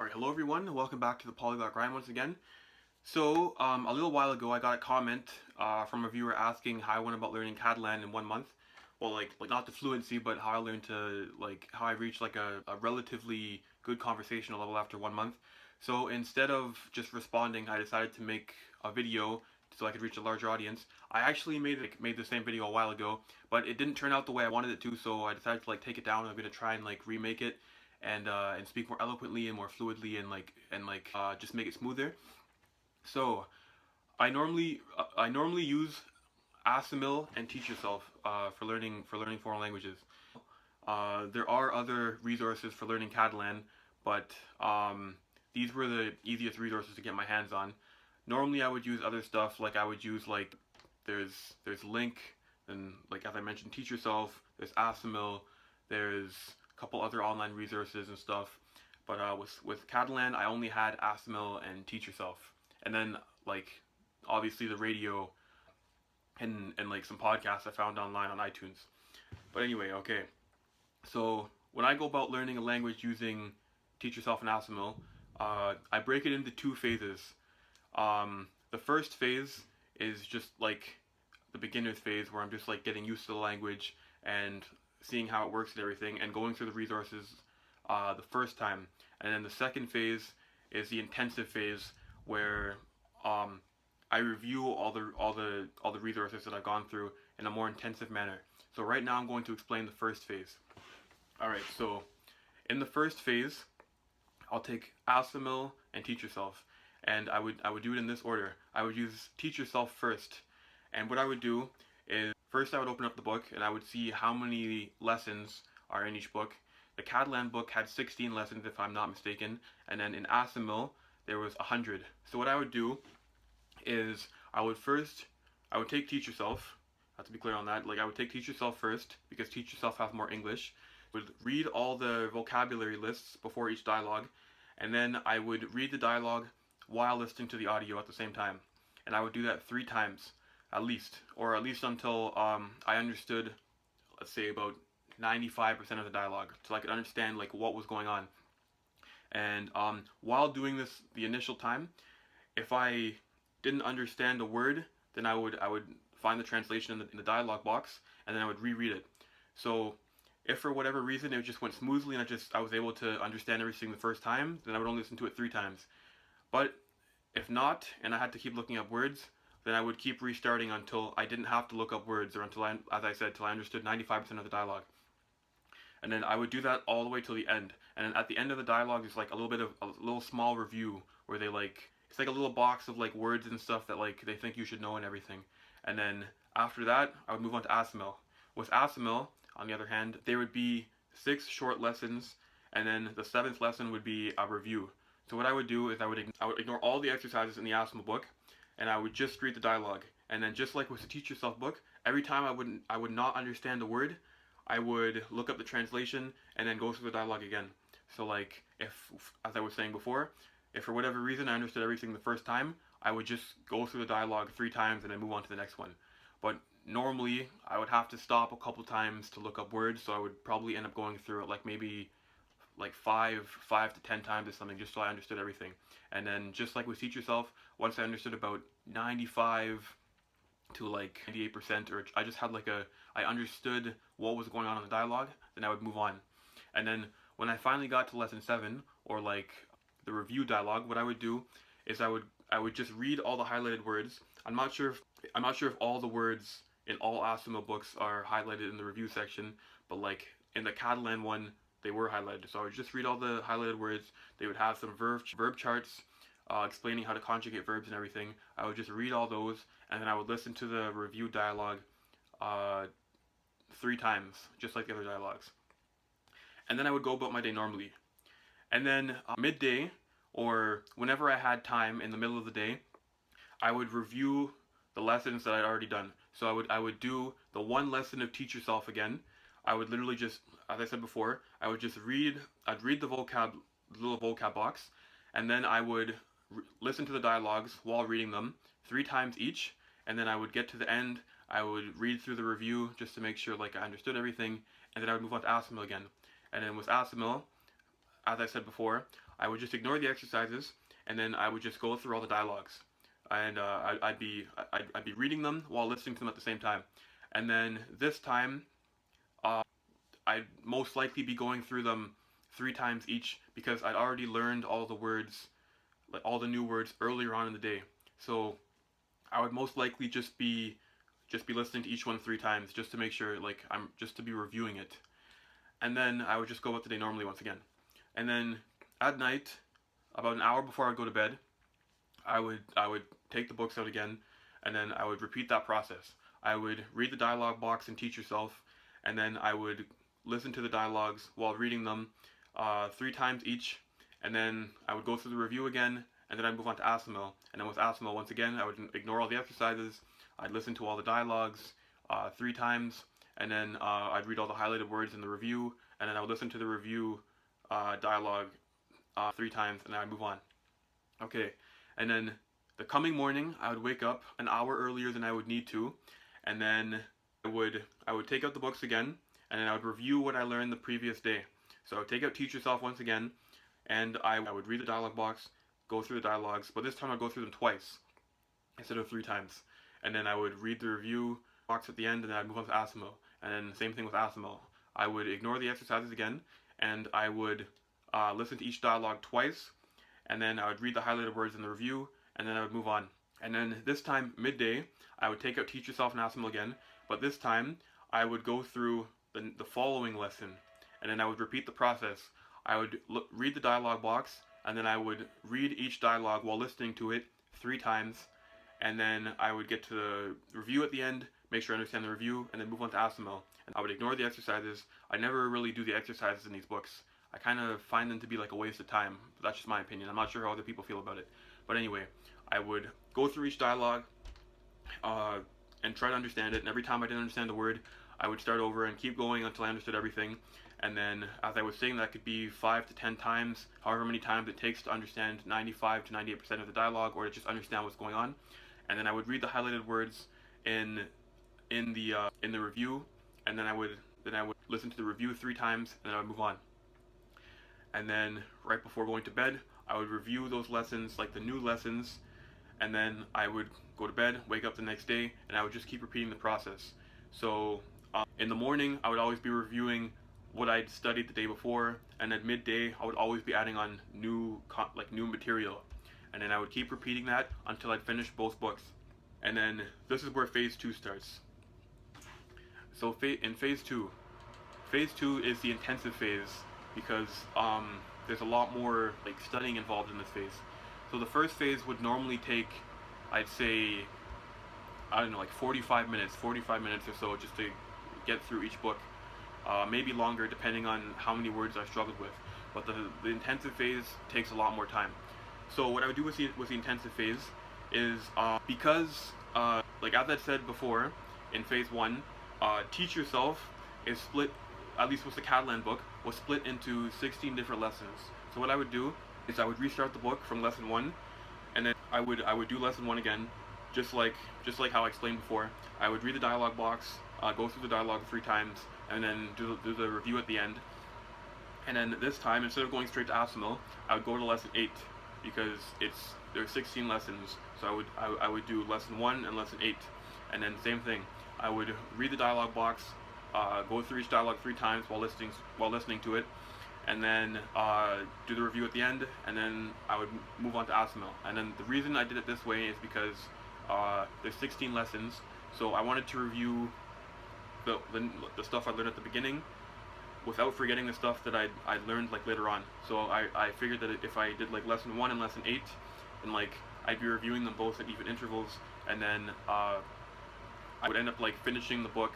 Alright, hello everyone, welcome back to the Polyglot Grind once again. So, a little while ago I got a comment from a viewer asking how I went about learning Catalan in 1 month. Well, like not the fluency, but how I learned to, how I reached like a relatively good conversational level after 1 month. So instead of just responding, I decided to make a video so I could reach a larger audience. I actually made the same video a while ago, but it didn't turn out the way I wanted it to, so I decided to take it down. I'm gonna try and remake it and speak more eloquently and more fluidly and just make it smoother. So I normally use Assimil and Teach Yourself for learning foreign languages. There are other resources for learning Catalan, but these were the easiest resources to get my hands on. Normally I would use other stuff, like I would use there's Link, and as I mentioned, Teach Yourself. There's Assimil. There's a couple other online resources and stuff. But with Catalan, I only had Assimil and Teach Yourself, and then obviously the radio and some podcasts I found online on iTunes. But anyway, okay. So when I go about learning a language using Teach Yourself and Assimil, I break it into two phases. The first phase is just the beginner's phase, where I'm just getting used to the language and seeing how it works and everything, and going through the resources the first time. And then the second phase is the intensive phase, where I review all the resources that I've gone through in a more intensive manner. So right now I'm going to explain the first phase. All right, so in the first phase, I'll take Assimil and Teach Yourself, and I would do it in this order. I would use Teach Yourself first, and what I would do is first I would open up the book and I would see how many lessons are in each book. The Catalan book had 16 lessons, if I'm not mistaken, and then in Assimil there was 100. So what I would do is I would take Teach Yourself. I have to be clear on that. I would take Teach Yourself first, because Teach Yourself has more English. Would read all the vocabulary lists before each dialogue, and then I would read the dialogue while listening to the audio at the same time. And I would do that 3 times at least, or at least until I understood, let's say, about 95% of the dialogue, so I could understand what was going on. And while doing this the initial time, if I didn't understand a word, then I would find the translation in the dialogue box, and then I would reread it. So if for whatever reason it just went smoothly and I was able to understand everything the first time, then I would only listen to it 3 times. But if not, and I had to keep looking up words, then I would keep restarting until I didn't have to look up words, or until as I said, till I understood 95% of the dialogue. And then I would do that all the way till the end. And then at the end of the dialogue is a little small review, where it's like a little box of words and stuff that they think you should know and everything. And then after that, I would move on to Assimil. With Assimil, on the other hand, there would be 6 short lessons, and then the 7th lesson would be a review. So what I would do is I would ignore all the exercises in the Assimil book, and I would just read the dialogue. And then just like with the Teach Yourself book, every time I would not understand a word, I would look up the translation and then go through the dialogue again. So if, as I was saying before, if for whatever reason I understood everything the first time, I would just go through the dialogue 3 times and then move on to the next one. But normally I would have to stop a couple times to look up words, so I would probably end up going through it maybe 5 to 10 times or something, just so I understood everything. And then just like with Teach Yourself, once I understood about 95 to 98%, or I just had I understood what was going on in the dialogue, then I would move on. And then when I finally got to lesson 7, or the review dialogue, what I would do is I would just read all the highlighted words. I'm not sure if all the words in all Assimil books are highlighted in the review section, but in the Catalan one, they were highlighted. So I would just read all the highlighted words. They would have some verb charts explaining how to conjugate verbs and everything. I would just read all those, and then I would listen to the review dialogue 3 times, just like the other dialogues. And then I would go about my day normally. And then midday, or whenever I had time in the middle of the day, I would review the lessons that I'd already done. So I would do the 1 lesson of Teach Yourself again. I would literally just, as I said before, I'd read the little vocab box, and then I would listen to the dialogues while reading them 3 times each, and then I would get to the end, I would read through the review just to make sure I understood everything, and then I would move on to Assimil again. And then with Assimil, as I said before, I would just ignore the exercises, and then I would just go through all the dialogues, and I'd be reading them while listening to them at the same time. And then this time, uh, I'd most likely be going through them 3 times each because I'd already learned all the words, like all the new words earlier on in the day. So I would most likely just be listening to each one 3 times just to make sure, like, I'm just to be reviewing it. And then I would just go about the day normally once again. And then at night, about an hour before I go to bed, I would take the books out again, and then I would repeat that process. I would read the dialogue box and teach yourself, and then I would listen to the dialogues while reading them 3 times each, and then I would go through the review again, and then I'd move on to ASML. And then with ASML, once again, I would ignore all the exercises. I'd listen to all the dialogues 3 times, and then I'd read all the highlighted words in the review, and then I would listen to the review dialogue 3 times, and then I'd move on. Okay, and then the coming morning, I would wake up an hour earlier than I would need to, and then I would take out the books again, and then I would review what I learned the previous day. So I would take out Teach Yourself once again, and I would read the dialogue box, go through the dialogues, but this time I'd go through them twice instead of 3 times. And then I would read the review box at the end, and then I'd move on to ASML. And then same thing with ASML. I would ignore the exercises again, and I would listen to each dialogue twice, and then I would read the highlighted words in the review, and then I would move on. And then this time, midday, I would take out Teach Yourself and ASML again, but this time I would go through the following lesson, and then I would repeat the process. I would read the dialogue box, and then I would read each dialogue while listening to it 3 times, and then I would get to the review at the end, make sure I understand the review, and then move on to ASML. And I would ignore the exercises. I never really do the exercises in these books. I kind of find them to be like a waste of time, but that's just my opinion. I'm not sure how other people feel about it. But anyway, I would go through each dialogue and try to understand it, and every time I didn't understand the word, I would start over and keep going until I understood everything. And then, as I was saying, that could be 5 to 10 times, however many times it takes to understand 95 to 98% of the dialogue, or to just understand what's going on. And then I would read the highlighted words in the review, and then I would listen to the review 3 times, and then I would move on. And then right before going to bed, I would review those lessons, like the new lessons, and then I would go to bed, wake up the next day, and I would just keep repeating the process. So in the morning, I would always be reviewing what I'd studied the day before, and at midday, I would always be adding on new material. And then I would keep repeating that until I'd finish both books. And then this is where phase 2 starts. So in phase 2 is the intensive phase, because there's a lot more like studying involved in this phase. So the first phase would normally take, I'd say, I don't know, like 45 minutes or so, just to get through each book. Maybe longer depending on how many words I struggled with. But the intensive phase takes a lot more time. So what I would do with the intensive phase is, because, like as I said before, in phase 1, Teach Yourself is split, at least with the Catalan book, was split into 16 different lessons. So what I would do is I would restart the book from lesson 1, and then I would do lesson 1 again, just like how I explained before. I would read the dialogue box, go through the dialogue 3 times, and then do the review at the end. And then this time, instead of going straight to ASML, I would go to lesson 8, because there's 16 lessons. So I would do lesson 1 and lesson 8, and then same thing. I would read the dialogue box, go through each dialogue 3 times while listening to it, and then do the review at the end, and then I would move on to ASML. And then the reason I did it this way is because there's 16 lessons, so I wanted to review the stuff I learned at the beginning without forgetting the stuff that I'd learned like later on. So I figured that if I did like lesson 1 and lesson 8, and like I'd be reviewing them both at even intervals, and then I would end up like finishing the book.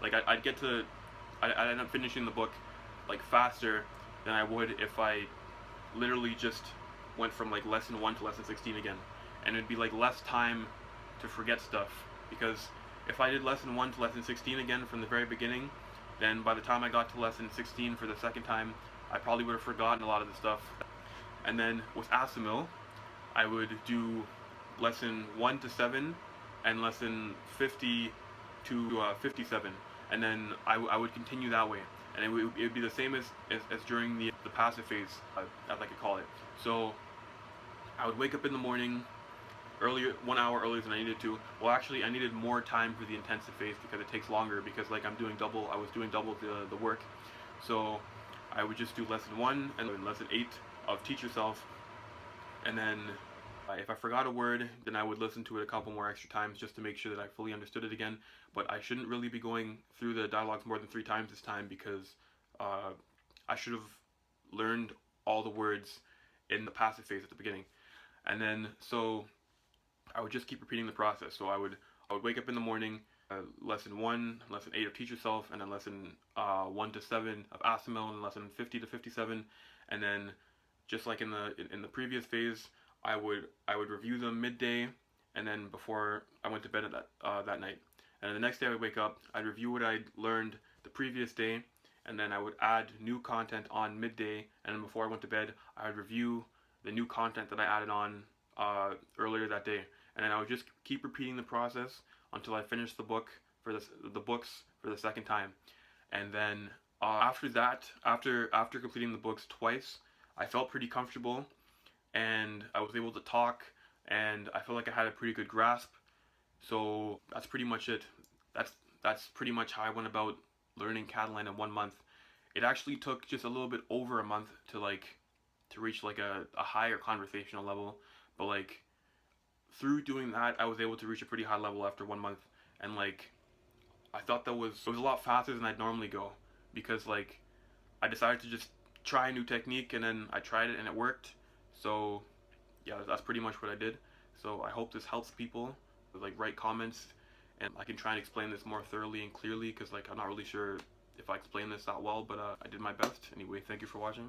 Like I'd end up finishing the book like faster than I would if I literally just went from like lesson 1 to lesson 16 again. And it'd be like less time to forget stuff, because if I did lesson 1 to lesson 16 again from the very beginning, then by the time I got to lesson 16 for the second time, I probably would have forgotten a lot of the stuff. And then with ASML, I would do lesson 1 to 7 and lesson 50 to 57, and then I would continue that way. and it would be the same as during the passive phase, as I could call it. So I would wake up in the morning earlier, 1 hour earlier than I needed to. Well, actually, I needed more time for the intensive phase because it takes longer, because like I was doing double the work. So I would just do lesson 1 and lesson 8 of Teach Yourself, and then if I forgot a word, then I would listen to it a couple more extra times just to make sure that I fully understood it again. But I shouldn't really be going through the dialogues more than 3 times this time, because uh, I should have learned all the words in the passive phase at the beginning. And then so I would just keep repeating the process. So I would wake up in the morning, lesson 1, lesson 8 of Teach Yourself, and then lesson 1 to 7 of Asimil, and lesson 50 to 57, and then just like in the previous phase, I would review them midday, and then before I went to bed at that night. And the next day I would wake up, I'd review what I'd learned the previous day, and then I would add new content on midday, and then before I went to bed, I would review the new content that I added on earlier that day. And then I would just keep repeating the process until I finished the books for the second time. And then after that, after completing the books twice, I felt pretty comfortable, and I was able to talk, and I felt like I had a pretty good grasp. So that's pretty much it. That's that's pretty much how I went about learning Catalan in 1 month. It actually took just a little bit over a month to reach like a higher conversational level, but like through doing that, I was able to reach a pretty high level after 1 month, and like I thought it was a lot faster than I'd normally go, because like I decided to just try a new technique, and then I tried it and it worked. So yeah, that's pretty much what I did. So I hope this helps people. Like, write comments, and I can try and explain this more thoroughly and clearly, because like I'm not really sure if I explained this that well, but I did my best. Anyway, thank you for watching.